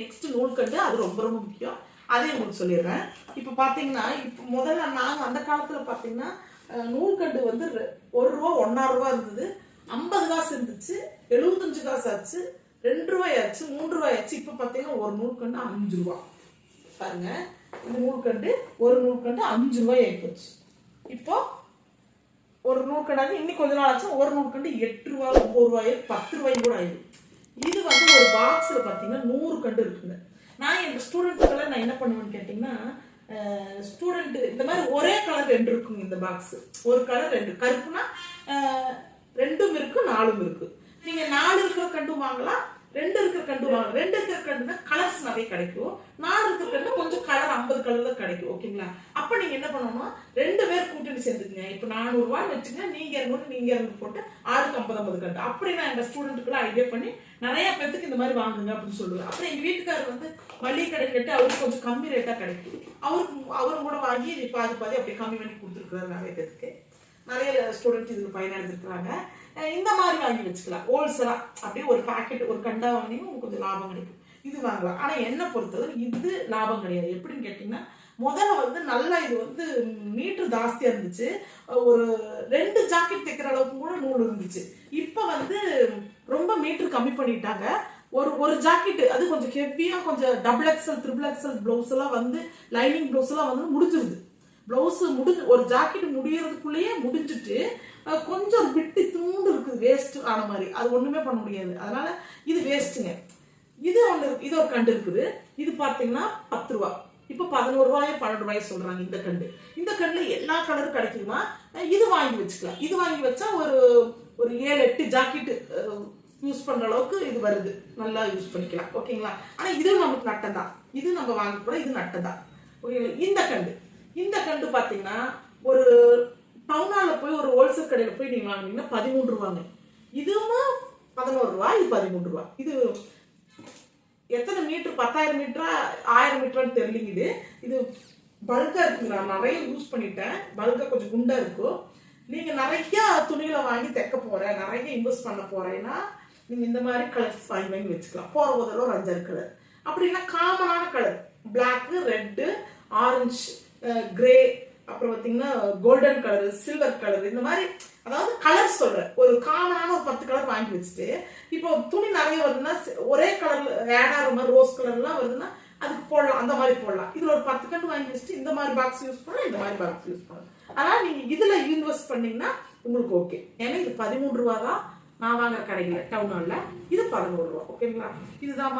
Next நூல்கண்டு, அது ரொம்ப ரொம்ப முக்கியம். அதையும் உங்களுக்கு சொல்லிடுறேன். இப்போ பார்த்தீங்கன்னா, இப்போ முதல்ல நாங்கள் அந்த காலத்தில் பார்த்தீங்கன்னா நூல்கண்டு வந்து ரூபா 1.5 ரூபா இருந்தது, 50 காசு இருந்துச்சு, 75 காசு ஆச்சு, 2 ரூபாய் ஆச்சு, 3 ரூபாய் ஆச்சு. இப்போ பார்த்தீங்கன்னா ஒரு நூல்கண்டு 5 ரூபா. பாருங்க, இந்த நூல்கண்டு ஒரு நூல்கண்டு 5 ரூபாய் ஆயிப்போச்சு. இப்போ ஒரு நூல்கண்டாது இன்னும் கொஞ்ச நாள் ஆச்சு, ஒரு நூல்கண்டு 8 ரூபா, 9 ரூபாய், 10 ரூபாயும் கூட ஆயிடும். இது வந்து ஒரு பாக்ஸில் பார்த்தீங்கன்னா 100 கண்டு இருக்குங்க. நான் எங்கள் ஸ்டூடெண்ட்டுக்கெல்லாம் நான் என்ன பண்ணுவேன்னு கேட்டிங்கன்னா, ஸ்டூடெண்ட் இந்த மாதிரி ஒரே கலர் 2 இருக்குங்க. இந்த பாக்ஸ் ஒரு கலர் 2, கருப்புனா 2ம் இருக்கு, 4ம் இருக்கு. நீங்க 4 இருக்கிற கண்டும் வாங்கலாம், 2 இருக்கிற கண்டு வாங்கலாம். 2 இருக்கிற கண்டுனா கலர்ஸ் நிறைய கிடைக்கும், 4 இருக்கிற கண்டு கொஞ்சம் கலர் 50 கலர்ல கிடைக்கும். ஓகேங்களா? அப்ப நீங்க என்ன பண்ணணும்னா 2 பேர் கூட்டணி சேர்ந்துக்குங்க. இப்போ 400 ரூபாய் வச்சுங்க, நீங்க 200 நீங்க 200 போட்டு 6க்கு 50 கண்டு. அப்படி நான் எங்க ஸ்டூடெண்ட்டுக்குள்ள ஐடியா பண்ணி நிறைய பேருக்கு இந்த மாதிரி வாங்குங்க அப்படின்னு சொல்லுவேன். அப்புறம் எங்க வீட்டுக்காரர் வந்து மளிகை கடை கேட்டு அவருக்கு கொஞ்சம் கம்மி ரேட்டா கிடைக்கும், அவரும் கூட வாங்கி பாதி பாதி அப்படி கம்மி பண்ணி கொடுத்துருக்குறாரு நிறைய பேருக்கு. நிறைய ஸ்டூடெண்ட்ஸ் இதுல பயனடைஞ்சிருக்கிறாங்க. இந்த மாதிரி வாங்கி வச்சுக்கலாம். ஹோல்சேலா அப்படியே ஒரு பாக்கெட் ஒரு கண்டா வாங்கினீங்க உங்களுக்கு கொஞ்சம் லாபம் கிடைக்கும். இது வாங்கலாம். ஆனா என்ன பொறுத்தவரை இது லாபம் கிடையாது. எப்படின்னு கேட்டீங்கன்னா, முதல்ல வந்து நல்லா இது வந்து மீட்டர் ஜாஸ்தியா இருந்துச்சு, ஒரு 2 ஜாக்கெட் தைக்கிற அளவுக்கு கூட நூல் இருந்துச்சு. இப்ப வந்து ரொம்ப மீட்டர் கம்மி பண்ணிட்டாங்க. ஒரு ஜாக்கெட் அது கொஞ்சம் ஹெவியா, கொஞ்சம் double XL, triple XL blouse எல்லாம் வந்து லைனிங் பிளவுஸ் எல்லாம் வந்து முடிஞ்சிருது. பிளவுஸ் முடிஞ்சு ஒரு ஜாக்கெட் முடியறதுக்குள்ளேயே முடிஞ்சிட்டு கொஞ்சம் விட்டு தூண்டு இருக்குது வேஸ்ட் ஆன மாதிரி, அது ஒண்ணுமே பண்ண முடியாது. அதனால இது வேஸ்ட்டுங்க. இது ஒண்ணு, இது ஒரு கண்டு இருக்குது. இது பாத்தீங்கன்னா 10 ரூபா. இப்ப 11 ரூபாய் 12 ரூபாய் சொல்றாங்க இந்த கண்டு. இந்த கண்டுல எல்லா கலரும் கிடைக்குமா, இது வாங்கி வச்சுக்கலாம். இது வாங்கி வச்சா ஒரு 7-8 ஜாக்கெட் யூஸ் பண்ற அளவுக்கு இது வருது, நல்லா யூஸ் பண்ணிக்கலாம். ஓகேங்களா? ஆனா இது நமக்கு நட்டம் தான், இது நம்ம வாங்க போற இது நட்டம் தான். இந்த கண்டு பாத்தீங்கன்னா ஒரு டவுனால போய் ஒரு ஹோல்சேல் கடையில போய் நீங்க வாங்கினீங்கன்னா 13 ரூபாங்க. இதுவும் 11 ரூபாய், இது 13 ரூபாய். இது எத்தனை மீட்டர், 10,000 மீட்டரா 1000 மீட்டரான்னு தெரியலீங்க. இது பல்கா இருக்குங்க. நான் நிறைய யூஸ் பண்ணிட்டேன். பல்கா கொஞ்சம் குண்டா இருக்கும். நீங்க நிறைய துணிகளை வாங்கி தைக்க போறேன், நிறைய இன்வெஸ்ட் பண்ண போறேன்னா நீங்க இந்த மாதிரி கலர்ஸ் வாங்கி வச்சுக்கலாம். போற போதில் ஒரு 5-6 கலர். அப்படின்னா காமனான colour black, red, orange, grey, அப்புறம் பார்த்தீங்கன்னா கோல்டன் கலர், சில்வர் கலர், இந்த மாதிரி அதாவது கலர் சொல்றேன். ஒரு காமனான ஒரு 10 கலர் வாங்கி வச்சுட்டு, இப்போ துணி நிறைய வருதுன்னா ஒரே கலர்ல ஆட் ஆகிற மாதிரி ரோஸ் கலர்லாம் வருதுன்னா அதுக்கு போடலாம், அந்த மாதிரி போடலாம். இதுல ஒரு 10 கண்டு வாங்கி வச்சுட்டு இந்த மாதிரி பாக்ஸ் யூஸ் பண்ணலாம், இந்த மாதிரி பாக்ஸ் யூஸ் பண்ணலாம். அதனால நீங்க இதுல இன்வெஸ்ட் பண்ணீங்கன்னா உங்களுக்கு ஓகே. ஏன்னா இது 13 ரூபா தான் நான் வாங்குற கடையில டவுன் ஹால்ல, இது 11 ரூபா. ஓகேங்களா? இதுதான்